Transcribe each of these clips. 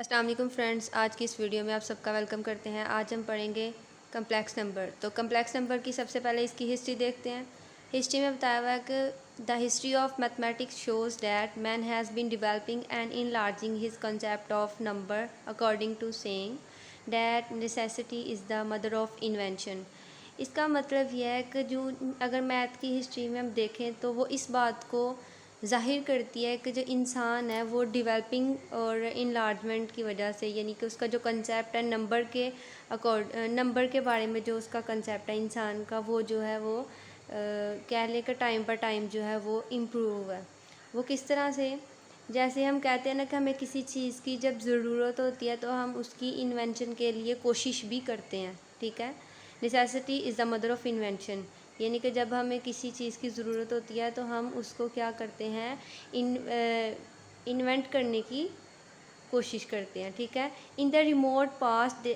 अस्सलाम वालेकुम फ्रेंड्स, आज की इस वीडियो में आप सबका वेलकम करते हैं। आज हम पढ़ेंगे कम्प्लेक्स नंबर। तो कम्प्लेक्स नंबर की सबसे पहले इसकी हिस्ट्री देखते हैं। हिस्ट्री में बताया हुआ है कि the history of mathematics shows that man has been developing and enlarging his concept of number according to saying that necessity is the mother of invention. इसका मतलब यह है कि जो अगर मैथ की हिस्ट्री में हम देखें तो वो इस बात को ज़ाहिर करती है कि जो इंसान है वो डेवलपिंग और इनलार्जमेंट की वजह से, यानी कि उसका जो कंसेप्ट है नंबर के बारे में, जो उसका कंसेप्ट है इंसान का, वो जो है वो कह लें कि टाइम पर टाइम जो है वो इम्प्रूव है। वो किस तरह से, जैसे हम कहते हैं ना कि हमें किसी चीज़ की जब ज़रूरत होती है तो हम उसकी इन्वेंशन के लिए कोशिश भी करते हैं। ठीक है, necessity is the mother of invention, यानी कि जब हमें किसी चीज़ की ज़रूरत होती है तो हम उसको क्या करते हैं, इन्वेंट करने की कोशिश करते हैं। ठीक है, in the remote past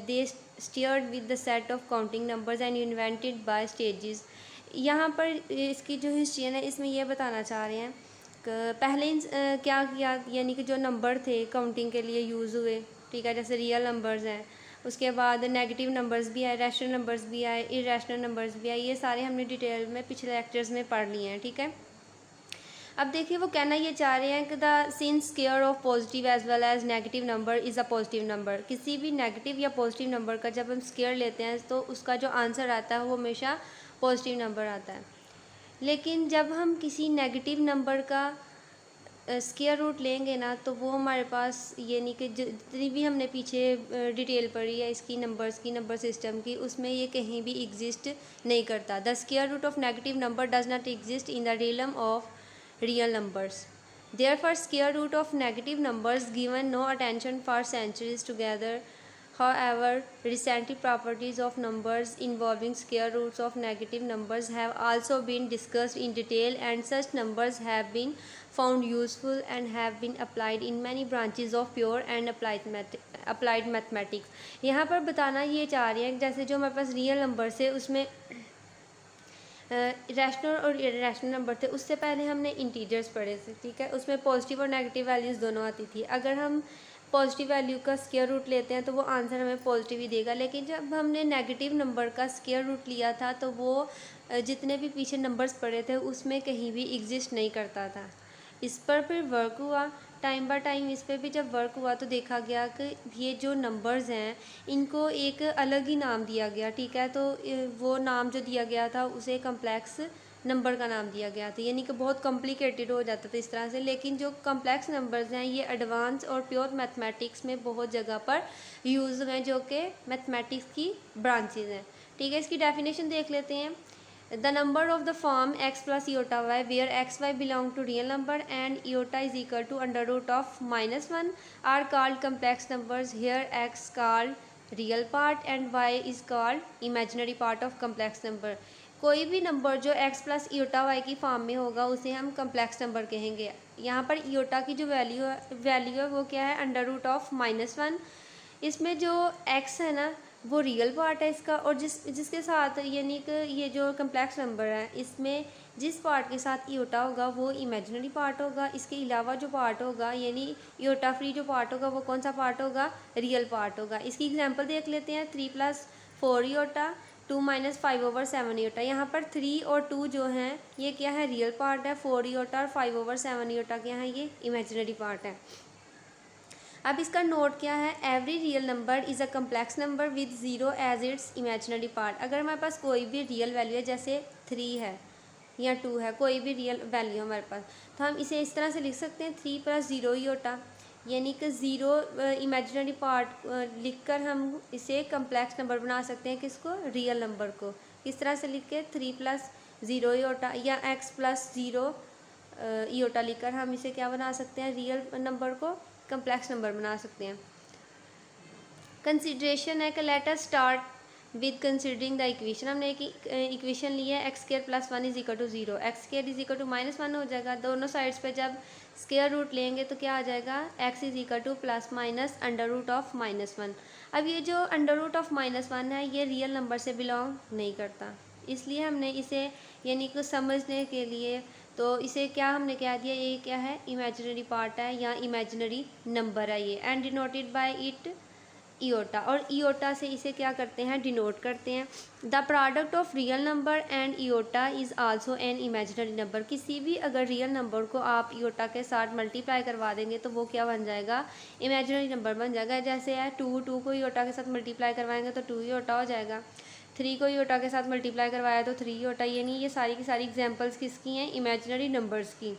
they steered with the set of counting numbers and invented by stages. यहाँ पर इसकी जो हिस्ट्री है ना, इसमें यह बताना चाह रहे हैं कि पहले क्या किया, यानी कि जो नंबर थे काउंटिंग के लिए यूज़ हुए। ठीक है, जैसे रियल नंबर्स हैं, उसके बाद नेगेटिव नंबर्स भी आए, रैशनल नंबर्स भी आए, इरेशनल नंबर्स भी आए। ये सारे हमने डिटेल में पिछले लेक्चर्स में पढ़ लिए हैं। ठीक है, अब देखिए वो कहना ये चाह रहे हैं कि the since square of positive as well as negative number is a positive number. किसी भी नेगेटिव या पॉजिटिव नंबर का जब हम स्क्वायर लेते हैं तो उसका जो आंसर आता है वो हमेशा पॉजिटिव नंबर आता है। लेकिन जब हम किसी नेगेटिव नंबर का स्क्वायर रूट लेंगे ना, तो वो हमारे पास, यानी कि जितनी भी हमने पीछे डिटेल पढ़ी है इसकी, नंबर्स की, नंबर सिस्टम की, उसमें ये कहीं भी एग्जिस्ट नहीं करता। The square root of negative number does not exist in the realm of real numbers. Therefore, square root of negative numbers given no attention for centuries together. However, recent properties of numbers involving square roots of negative numbers have also been discussed in detail, and such numbers have been found useful and have been applied in many branches of pure and applied mathematics. यहाँ पर बताना ये चाह रहे हैं जैसे जो हमारे पास रियल नंबर्स है उसमें रैशनल और इरेशनल नंबर थे। उससे पहले हमने इंटीजर्स पढ़े थे। ठीक है, उसमें पॉजिटिव और नेगेटिव वैल्यूज़ दोनों आती थी। अगर हम पॉजिटिव वैल्यू का स्क्वायर रूट लेते हैं तो वो आंसर हमें पॉजिटिव ही देगा। लेकिन जब हमने नेगेटिव नंबर का स्क्वायर रूट लिया था तो वो जितने भी पीछे नंबर्स पढ़े थे उसमें कहीं भी एग्जिस्ट नहीं करता था। इस पर फिर वर्क हुआ, टाइम बाय टाइम इस पर भी जब वर्क हुआ तो देखा गया कि ये जो नंबर्स हैं इनको एक अलग ही नाम दिया गया। ठीक है, तो वो नाम जो दिया गया था उसे कम्प्लेक्स नंबर का नाम दिया गया था, यानी कि बहुत कॉम्प्लिकेटेड हो जाता था इस तरह से। लेकिन जो कम्प्लेक्स नंबर्स हैं ये एडवांस और प्योर मैथमेटिक्स में बहुत जगह पर यूज़ हैं, जो कि मैथमेटिक्स की ब्रांचेज हैं। ठीक है, इसकी डेफिनेशन देख लेते हैं। The number of the form x plus iota y, where xy belong to real number and iota is equal to under root of -1, are called complex numbers. Here x called real part and y is called imaginary part of complex number. कोई भी number जो x plus इोटा y की form में होगा उसे हम complex number कहेंगे। यहाँ पर इोटा की जो वैल्यू है वो क्या है, अंडर रूट ऑफ -1। इसमें जो x है ना वो रियल पार्ट है इसका, और जिसके साथ, यानी कि ये जो कम्प्लेक्स नंबर है इसमें जिस पार्ट के साथ इोटा होगा वो इमेजिनरी पार्ट होगा। इसके अलावा जो पार्ट होगा, यानी इोटा फ्री जो पार्ट होगा, वो कौन सा पार्ट होगा, रियल पार्ट होगा। इसकी एग्जांपल देख लेते हैं। 3 + 4 इोटा, 2 - 5/7 इोटा। यहाँ पर 3 और 2 जो हैं ये क्या है, रियल पार्ट है। 4 इोटा और 5/7 इोटा क्या है, ये इमेजिनरी पार्ट है। अब इसका नोट क्या है, every real number is a complex number with zero as its imaginary part. अगर हमारे पास कोई भी रियल वैल्यू है, जैसे 3 है या 2 है, कोई भी रियल वैल्यू हमारे पास, तो हम इसे इस तरह से लिख सकते हैं 3 + 0 इोटा, यानी कि 0 इमेजिनरी पार्ट लिखकर हम इसे कम्प्लेक्स नंबर बना सकते हैं। किसको, रियल नंबर को। किस तरह से लिख के, 3 + 0 इोटा या x + 0 इोटा लिखकर हम इसे क्या बना सकते हैं, रियल नंबर को कम्प्लेक्स नंबर बना सकते हैं। कंसिड्रेशन है कि let us start with considering the equation. हमने एक इक्वेशन ली है, x² + 1 = 0, x² = -1 हो जाएगा। दोनों साइड्स पे जब स्क्वायर रूट लेंगे तो क्या आ जाएगा, x = ± अंडर रूट ऑफ -1। अब ये जो अंडर रूट ऑफ -1 है ये रियल नंबर से बिलोंग नहीं करता, इसलिए हमने इसे, यानी कि समझने के लिए तो इसे क्या हमने कह दिया, ये क्या है, इमेजिनरी पार्ट है या इमेजिनरी नंबर है ये, एंड डिनोटेड बाय इट इयोटा, और इयोटा से इसे क्या करते हैं, डिनोट करते हैं। The product of real number and iota is also an imaginary number. किसी भी अगर रियल नंबर को आप इयोटा के साथ मल्टीप्लाई करवा देंगे तो वो क्या बन जाएगा, इमेजिनरी नंबर बन जाएगा। जैसे है 2 को इयोटा के साथ मल्टीप्लाई करवाएंगे तो 2 इयोटा हो जाएगा, 3 को इयोटा के साथ मल्टीप्लाई करवाया तो 3 इयोटा। यानी ये सारी की सारी एग्जाम्पल्स किसकी हैं, इमेजिनरी नंबर्स की।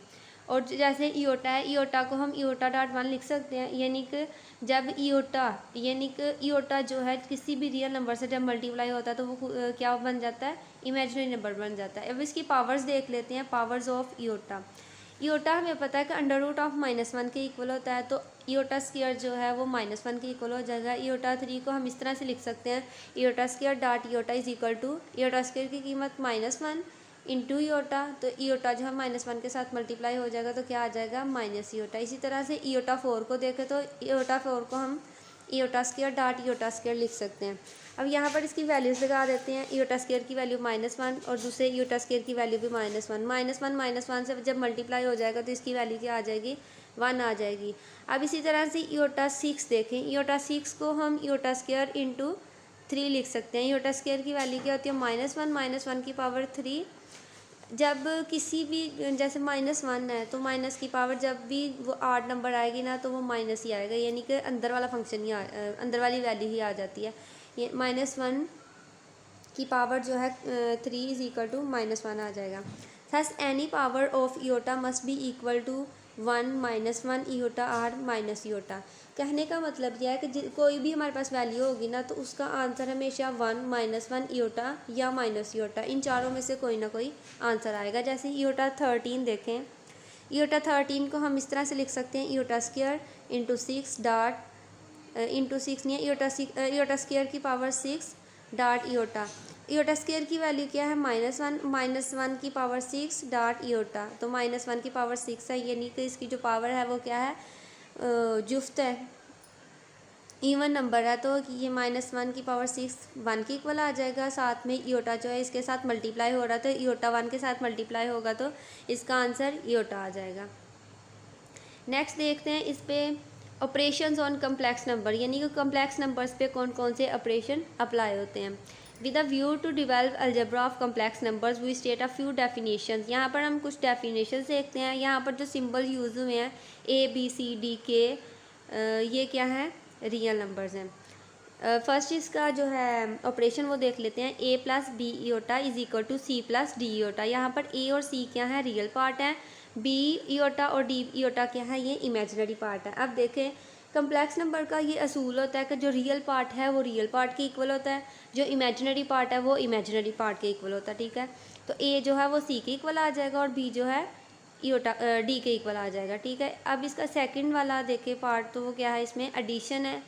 और जैसे इयोटा है, इयोटा को हम इयोटा डॉट वन लिख सकते हैं, यानी कि जब इयोटा, यानी कि इयोटा जो है किसी भी रियल नंबर से जब मल्टीप्लाई होता है तो वो क्या बन जाता है, इमेजिनरी नंबर बन जाता है। अब इसकी पावर्स देख लेते हैं, पावर्स ऑफ इयोटा। इयोटा हमें पता है कि अंडर रूट ऑफ -1 के इक्वल होता है, तो इयोटा स्क्वायर जो है वो -1 के इक्वल हो जाएगा। इयोटा 3 को हम इस तरह से लिख सकते हैं, iota square dot iota is equal to iota square की कीमत -1 इंटू इयोटा, तो इयोटा जो है -1 के साथ मल्टीप्लाई हो जाएगा तो क्या आ जाएगा, माइनस इयोटा। इसी तरह से इयोटा 4 को देखें तो इयोटा 4 को हम इयोटा स्क्वायर डॉट इयोटा स्क्वायर लिख सकते हैं। अब यहाँ पर इसकी वैल्यूज लगा देते हैं, इयोटा स्क्वायर की वैल्यू -1 और दूसरे इयोटा स्क्वायर की वैल्यू भी -1 से जब मल्टीप्लाई हो जाएगा तो इसकी वैल्यू क्या आ जाएगी, 1 आ जाएगी। अब इसी तरह से इयोटा 6 देखें, इयोटा 6 को हम इयोटा स्क्वायर इंटू 3 लिख सकते हैं। इयोटा स्क्वायर की वैल्यू क्या होती है, -1 की पावर 3। जब किसी भी जैसे -1 है तो माइनस की पावर जब भी वो 8 नंबर आएगी ना तो वो माइनस ही आएगा, यानी कि अंदर वाला फंक्शन ही अंदर वाली वैल्यू ही आ जाती है। ये -1 की पावर जो है 3 इज इक्वल टू -1 आ जाएगा। Thus any power of iota must be equal to 1 -1 iota or minus iota. कहने का मतलब यह है कि कोई भी हमारे पास वैल्यू होगी ना तो उसका आंसर हमेशा 1 -1 इयोटा या माइनस इयोटा, इन चारों में से कोई ना कोई आंसर आएगा। जैसे इयोटा 13 देखें, इयोटा 13 को हम इस तरह से लिख सकते हैं, iota square into 6 dot into 6 नहीं है, इयोटा स्क्वायर की पावर 6 डॉट इयोटा। इयोटा स्क्वायर की वैल्यू क्या है, -1 की पावर 6 डॉट इयोटा, तो -1 की पावर 6 है, यानी कि इसकी जो पावर है वो क्या है, जुफ्त है, इवन नंबर है, तो ये -1 की पावर 6 1 के इक्वल आ जाएगा। साथ में इयोटा जो है इसके साथ मल्टीप्लाई हो रहा है तो इयोटा 1 के साथ मल्टीप्लाई होगा तो इसका आंसर इयोटा आ जाएगा। नेक्स्ट देखते हैं इस पे ऑपरेशंस ऑन कम्प्लेक्स नंबर, यानी कि कम्प्लेक्स नंबर्स पे कौन कौन से ऑपरेशन अप्लाई होते हैं। With a view to develop algebra of complex numbers we state a few definitions. यहाँ पर हम कुछ डेफिनेशंस देखते हैं। यहाँ पर जो सिंबल यूज़ हुए हैं ABCD ये क्या है, रियल नंबर्स हैं। फर्स्ट इसका जो है ऑपरेशन वो देख लेते हैं, A + B iota is equal to C + D iota. यहाँ पर A और C क्या है, रियल पार्ट है, B इयोटा और D इयोटा क्या है, ये इमेजिनरी पार्ट है। अब देखें कम्प्लेक्स नंबर का ये असूल होता है कि जो रियल पार्ट है वो रियल पार्ट के इक्वल होता है, जो इमेजिनरी पार्ट है वो इमेजिनरी पार्ट के इक्वल होता है, ठीक है। तो A जो है वो C के इक्वल आ जाएगा और B जो है इयोटा D के इक्वल आ जाएगा, ठीक है। अब इसका सेकंड वाला देखें पार्ट, तो वो क्या है, इसमें एडिशन है।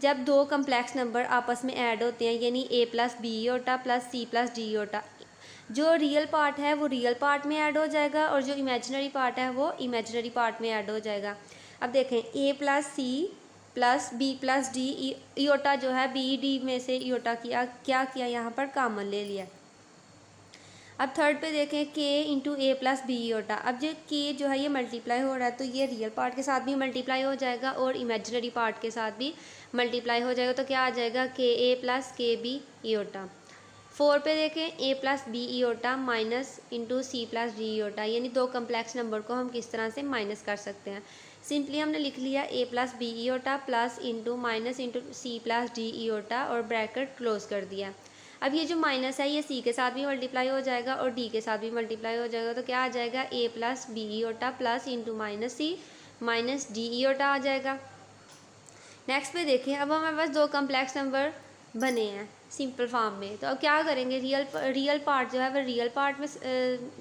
जब दो कम्प्लेक्स नंबर आपस में ऐड होते हैं, यानी A + B इयोटा + C + D इयोटा, जो रियल पार्ट है वो रियल पार्ट में ऐड हो जाएगा और जो इमेजिनरी पार्ट है वो इमेजिनरी पार्ट में ऐड हो जाएगा। अब देखें A + C + B + D इयोटा जो है B D में से इयोटा क्या किया, यहाँ पर कॉमन ले लिया। अब थर्ड पे देखें K × A + B इयोटा। अब जो K जो है ये मल्टीप्लाई हो रहा है तो ये रियल पार्ट के साथ भी मल्टीप्लाई हो जाएगा और इमेजिनरी पार्ट के साथ भी मल्टीप्लाई हो जाएगा, तो क्या आ जाएगा, KA + KB इयोटा। 4 पे देखें A + B iota minus into C + D iota, यानी दो कम्प्लेक्स नंबर को हम किस तरह से माइनस कर सकते हैं। सिंपली हमने लिख लिया A + B iota plus into minus into C + D iota और ब्रैकेट क्लोज कर दिया। अब ये जो माइनस है ये C के साथ भी मल्टीप्लाई हो जाएगा और D के साथ भी मल्टीप्लाई हो जाएगा, तो क्या आ जाएगा, A + B iota plus into -C -D iota आ जाएगा। नेक्स्ट पे देखें, अब हमारे पास दो कम्प्लेक्स नंबर बने हैं सिंपल फॉर्म में, तो अब क्या करेंगे, रियल पार्ट जो है वह रियल पार्ट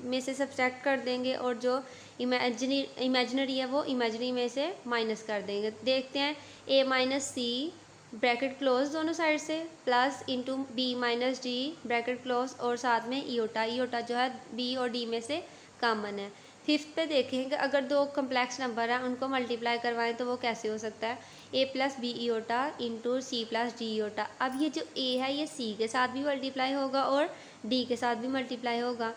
में से सब्ट्रैक्ट कर देंगे और जो इमेजिनरी है वो इमेजिनरी में से माइनस कर देंगे। देखते हैं A - C ब्रैकेट क्लोज दोनों साइड से plus into B - D bracket close और साथ में इयोटा जो है B और D में से कॉमन है। फिफ्थ पे देखें कि अगर दो कम्प्लेक्स नंबर हैं उनको मल्टीप्लाई करवाएं तो वो कैसे हो सकता है, A + B iota into C + D iota. अब ये जो A है ये C के साथ भी मल्टीप्लाई होगा और D के साथ भी मल्टीप्लाई होगा।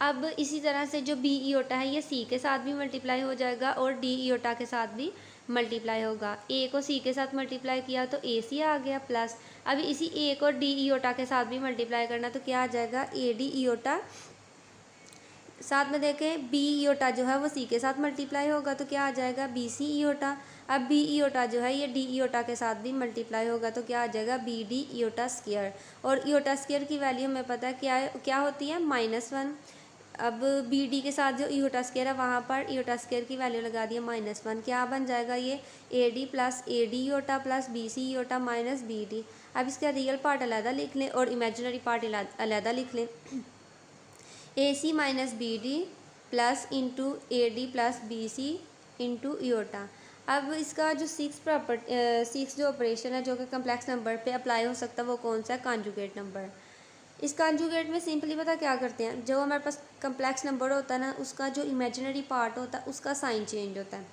अब इसी तरह से जो बी इयोटा है ये सी के साथ भी मल्टीप्लाई हो जाएगा और डी इयोटा के साथ भी मल्टीप्लाई होगा। ए को सी के साथ मल्टीप्लाई किया तो ए सी आ गया प्लस, अब इसी ए को डी इयोटा के साथ भी मल्टीप्लाई करना तो क्या आ जाएगा ए डी इयोटा। साथ में देखें बी इयोटा जो है वो सी के साथ मल्टीप्लाई होगा तो क्या आ जाएगा बी सी इयोटा। अब बी इयोटा जो है ये डी इयोटा के साथ भी मल्टीप्लाई होगा तो क्या आ जाएगा बी डी इयोटा स्क्वायर। और इयोटा स्क्वायर की वैल्यू हमें पता है क्या होती है -1। अब बी डी के साथ जो इयोटा स्क्वायर है वहाँ पर इयोटा स्क्वायर की वैल्यू लगा दिया -1, क्या बन जाएगा ये A D plus A D iota plus B C iota minus B D. अब इसका रियल पार्ट अलहदा लिख लें और इमेजिनरी पार्ट अलहदा लिख लें। A C minus B D plus into A D plus B C into iota. अब इसका जो सिक्स जो ऑपरेशन है जो कि कम्प्लेक्स नंबर पे अप्लाई हो सकता है वो कौन सा है, कॉन्जुगेट नंबर। इस कॉन्जुगेट में सिंपली पता क्या करते हैं, जो हमारे पास कम्प्लेक्स नंबर होता है ना उसका जो इमेजिनरी पार्ट होता है उसका साइन चेंज होता है।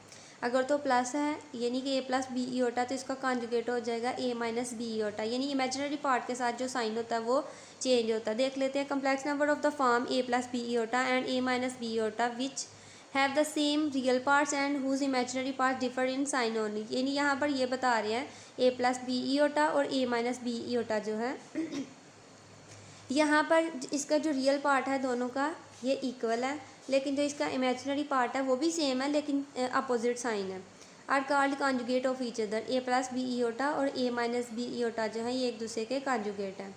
अगर तो प्लस है यानी कि ए प्लस बी ई होता है तो इसका कॉन्जुगेट हो जाएगा ए माइनस बी ई होता है, यानी इमेजिनरी पार्ट के साथ जो साइन होता है वो चेंज होता है। देख लेते हैं complex number of the form A plus B E होता एंड ए माइनस बी ई होता which have the same real parts and whose imaginary part differ in sign only, यानी यहाँ पर ये बता रहे हैं ए प्लस बी ई होता और ए माइनस बी ई होता जो है यहाँ पर इसका जो रियल पार्ट है दोनों का ये इक्वल है, लेकिन जो इसका इमेजिनरी पार्ट है वो भी सेम है लेकिन अपोजिट साइन है। Are called conjugate of each other, a plus B E होता और ए माइनस बी ई होता जो है ये एक दूसरे के कॉन्जुगेट है।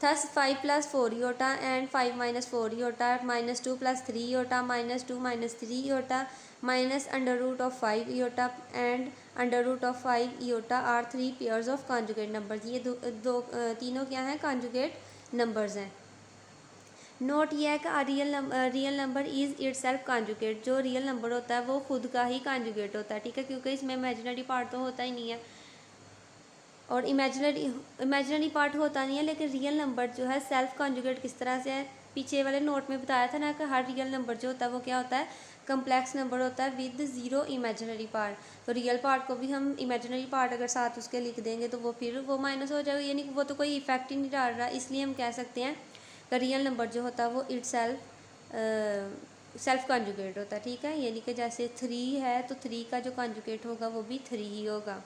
Thus 5 + 4 iota and 5 - 4 iota -2 + 3 iota -2 - 3 iota -√5 iota and √5 iota are 3 pairs of conjugate numbers. ये तीनों क्या हैं, कॉन्जुगेट नंबर्स हैं। नोट यह है कि real number is it self conjugate, जो रियल नंबर होता है वो खुद का ही कॉन्जुगेट होता है, ठीक है, क्योंकि इसमें इमेजिनरी पार्ट तो होता ही नहीं है और इमेजिनरी पार्ट होता नहीं है। लेकिन रियल नंबर जो है सेल्फ कॉन्जुगेट किस तरह से है, पीछे वाले नोट में बताया था ना कि हर रियल नंबर जो होता है वो क्या होता है, कम्प्लेक्स नंबर होता है विद 0 इमेजिनरी पार्ट। तो रियल पार्ट को भी हम इमेजिनरी पार्ट अगर साथ उसके लिख देंगे तो वो फिर वो माइनस हो जाएगा, यानी कि वो तो कोई इफेक्ट ही नहीं डाल रहा। इसलिए हम कह सकते हैं कि रियल नंबर जो होता है वो इट सेल्फ कॉन्जुगेट होता है, ठीक है। यानी कि जैसे 3 है तो 3 का जो कॉन्जुगेट होगा वो भी 3 ही होगा,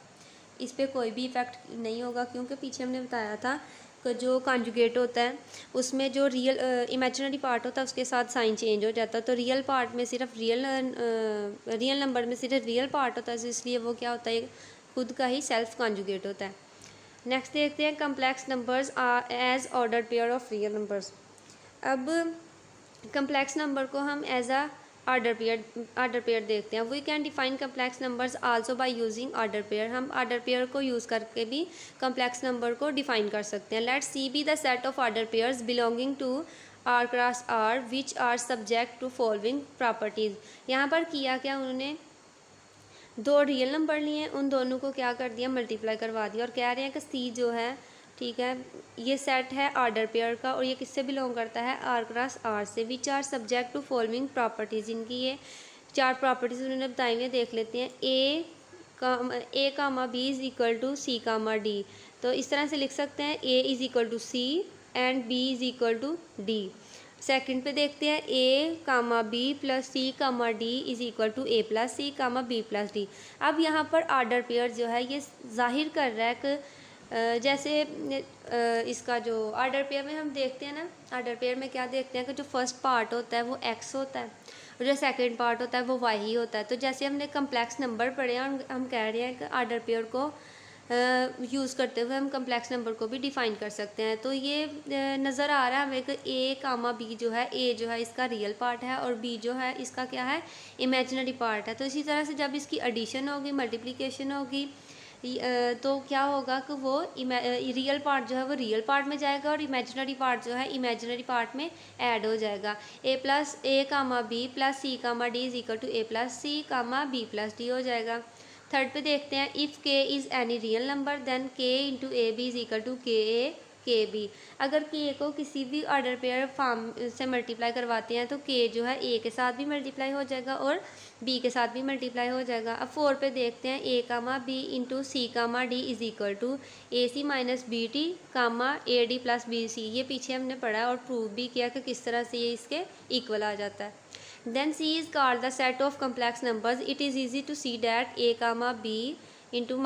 इस पर कोई भी इफेक्ट नहीं होगा, क्योंकि पीछे हमने बताया था कि जो कॉन्जुगेट होता है उसमें जो रियल इमेजिनरी पार्ट होता है उसके साथ साइन चेंज हो जाता है। तो रियल पार्ट में सिर्फ रियल नंबर में सिर्फ रियल पार्ट होता है, इसलिए वो क्या होता है, खुद का ही सेल्फ कॉन्जुगेट होता है। नेक्स्ट देखते हैं complex numbers are as order pair of real numbers. अब कम्प्लेक्स नंबर को हम एज अ ऑर्डर पेयर देखते हैं। We can define complex numbers also by using order pair, हम ऑर्डर पेयर को यूज़ करके भी कम्प्लेक्स नंबर को डिफाइन कर सकते हैं। Let's see be the set of order pairs belonging to R cross R which are subject to following properties. यहाँ पर किया क्या, उन्होंने दो रियल नंबर लिए, उन दोनों को क्या कर दिया, मल्टीप्लाई करवा दिया और कह रहे हैं कि सी जो है, ठीक है, ये सेट है ऑर्डर पेयर का और ये किससे बिलोंग करता है, आर क्रॉस आर से। Which are subject to following properties, इनकी ये 4 प्रॉपर्टीज़ उन्होंने बताई हुई है, देख लेते हैं। A comma B is equal to C comma D, तो इस तरह से लिख सकते हैं A is equal to C and B is equal to D. Second पे देखते हैं A comma B plus C comma D is equal to A plus C comma B plus D. अब यहाँ पर ऑर्डर पेयर जो है ये जाहिर कर रहा है कि जैसे इसका जो ऑर्डर पेयर में हम देखते हैं ना, ऑर्डर पेयर में क्या देखते हैं कि जो फर्स्ट पार्ट होता है वो एक्स होता है और जो सेकंड पार्ट होता है वो वाई ही होता है। तो जैसे हमने कम्प्लेक्स नंबर पढ़े हैं और हम कह रहे हैं कि ऑर्डर पेयर को यूज़ करते हुए हम कम्प्लेक्स नंबर को भी डिफ़ाइन कर सकते हैं। तो ये नज़र आ रहा है हमें कि ए कामा बी जो है, ए जो है इसका रियल पार्ट है और बी जो है इसका क्या है, इमेजिनरी पार्ट है। तो इसी तरह से जब इसकी एडिशन होगी, मल्टीप्लिकेशन होगी, तो क्या होगा कि वो रियल पार्ट जो है वो रियल पार्ट में जाएगा और इमेजिनरी पार्ट जो है इमेजिनरी पार्ट में ऐड हो जाएगा। A comma B plus C comma D is equal to A plus C comma B plus D हो जाएगा। थर्ड पे देखते हैं, if K is any real number then K into A B is equal to K A K B. अगर K को किसी भी order pair form से मल्टीप्लाई करवाते हैं तो के जो है ए के साथ भी मल्टीप्लाई हो जाएगा और बी के साथ भी मल्टीप्लाई हो जाएगा। अब 4 पे देखते हैं, A comma B into C comma D is equal to A C minus B T comma A D plus B C. ये पीछे हमने पढ़ा और प्रूव भी किया कि किस तरह से ये इसके इक्वल आ जाता है। Then C is called the set of complex numbers. It is easy to see that a comma b into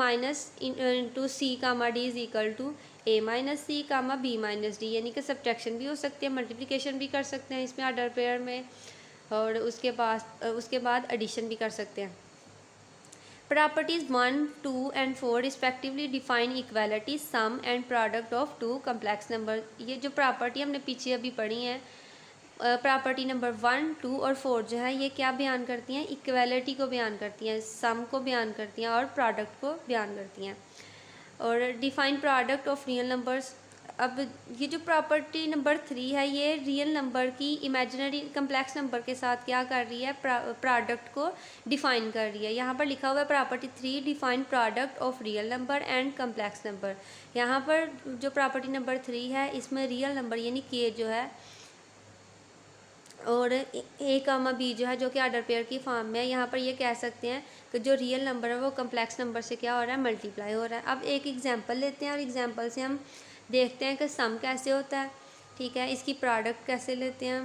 c comma d is equal to a minus c comma b minus d। यानी कि subtraction भी हो सकती है, multiplication भी कर सकते हैं इसमें ऑर्डर पेयर में, और उसके बाद एडिशन भी कर सकते हैं। Properties 1, 2 and 4 respectively define equality, sum and product of two complex number। ये जो प्रॉपर्टी हमने पीछे अभी पढ़ी है, प्रॉपर्टी नंबर 1, 2 और 4 जो है ये क्या बयान करती हैं, इक्वालिटी को बयान करती हैं, सम को बयान करती हैं और प्रोडक्ट को बयान करती हैं। और define product of real numbers. अब ये जो प्रॉपर्टी नंबर 3 है ये रियल नंबर की इमेजिनरी कम्प्लेक्स नंबर के साथ क्या कर रही है, प्रोडक्ट को डिफाइन कर रही है। यहाँ पर लिखा हुआ है property 3 define product of real number and complex number. यहाँ पर जो प्रॉपर्टी नंबर 3 है इसमें रियल नंबर यानी के जो है और ए कामा बी जो है जो कि ऑर्डर पेयर की फॉर्म में है, यहाँ पर ये कह सकते हैं कि जो रियल नंबर है वो कम्प्लेक्स नंबर से क्या हो रहा है, मल्टीप्लाई हो रहा है। अब एक एग्जांपल लेते हैं और एग्जांपल से हम देखते हैं कि सम कैसे होता है, ठीक है, इसकी प्रोडक्ट कैसे लेते हैं।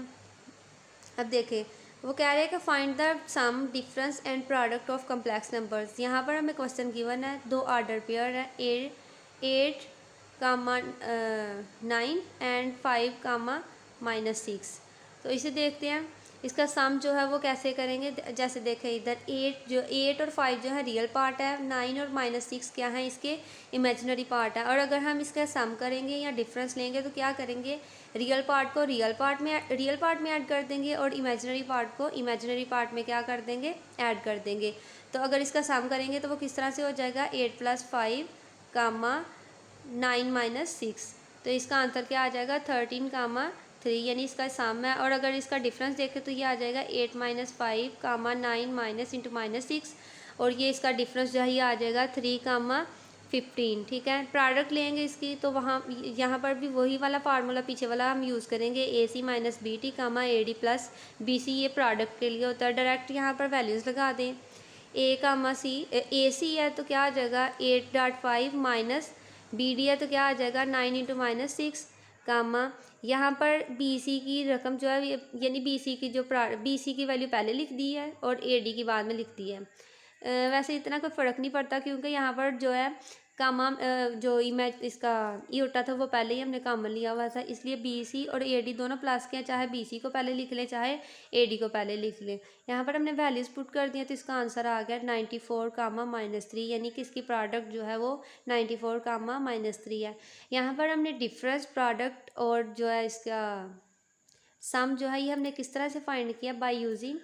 अब देखें वो कह रहे हैं कि find the sum difference and product of complex numbers. यहाँ पर हमें क्वेश्चन गिवन है, दो ऑर्डर पेयर है 8 कामा 9 एंड 5 कामा -6। तो इसे देखते हैं इसका सम जो है वो कैसे करेंगे। जैसे देखें इधर 8 और 5 जो है रियल पार्ट है, 9 और -6 क्या है, इसके इमेजिनरी पार्ट है। और अगर हम इसका सम करेंगे या डिफरेंस लेंगे तो क्या करेंगे, रियल पार्ट को रियल पार्ट में ऐड कर देंगे और इमेजिनरी पार्ट को इमेजिनरी पार्ट में क्या कर देंगे, ऐड कर देंगे। तो अगर इसका सम करेंगे तो वो किस तरह से हो जाएगा, 8 + 5 कामा 9 - 6। तो इसका आंसर क्या आ जाएगा, 13 कामा 3, यानी इसका सम है। और अगर इसका डिफरेंस देखें तो ये आ जाएगा 8 - 5 कामा 9 माइनस इंटू -6, और ये इसका डिफरेंस जो है ये आ जाएगा 3 कामा 15। ठीक है, प्रोडक्ट लेंगे इसकी तो वहाँ यहाँ पर भी वही वाला फार्मूला पीछे वाला हम यूज़ करेंगे, AC - BT कामा AD प्लस BC। ये प्रोडक्ट के लिए होता है। डायरेक्ट यहाँ पर वैल्यूज़ लगा दें, A कामा C, AC है तो क्या आ जाएगा 8.5 माइनस BD है तो क्या आ जाएगा 9 इंटू -6 कामा यहाँ पर BC की रकम जो है यानी BC की वैल्यू पहले लिख दी है और AD की बाद में लिख दी है। वैसे इतना कोई फ़र्क नहीं पड़ता क्योंकि यहाँ पर जो है कामा जो इसका इयोटा था वो पहले ही हमने कॉमन लिया हुआ था, इसलिए BC और AD दोनों प्लस के हैं, चाहे BC को पहले लिख लें चाहे AD को पहले लिख लें। यहाँ पर हमने वैल्यूज़ पुट कर दिया तो इसका आंसर आ गया 94 कामा -3, यानी कि इसकी प्रोडक्ट जो है वो 94 कामा -3 है। यहाँ पर हमने डिफरेंस, प्रोडक्ट और जो है इसका सम जो है ये हमने किस तरह से फाइंड किया, बाय यूजिंग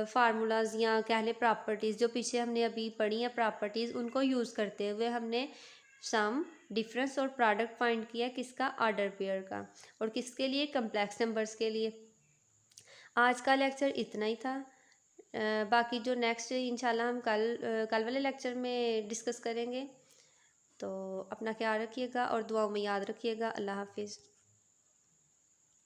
फार्मूलाज या कह लें प्रॉपर्टीज़, जो पीछे हमने अभी पढ़ी हैं प्रॉपर्टीज़, उनको यूज़ करते हुए हमने सम, डिफरेंस और प्रोडक्ट फाइंड किया किसका, ऑर्डर पेयर का, और किसके लिए, कम्प्लेक्स नंबर्स के लिए। आज का लेक्चर इतना ही था। बाकी जो नेक्स्ट इंशाल्लाह हम कल वाले लेक्चर में डिस्कस करेंगे। तो अपना ख्याल रखिएगा और दुआओं में याद रखिएगा। अल्लाह हाफिज़।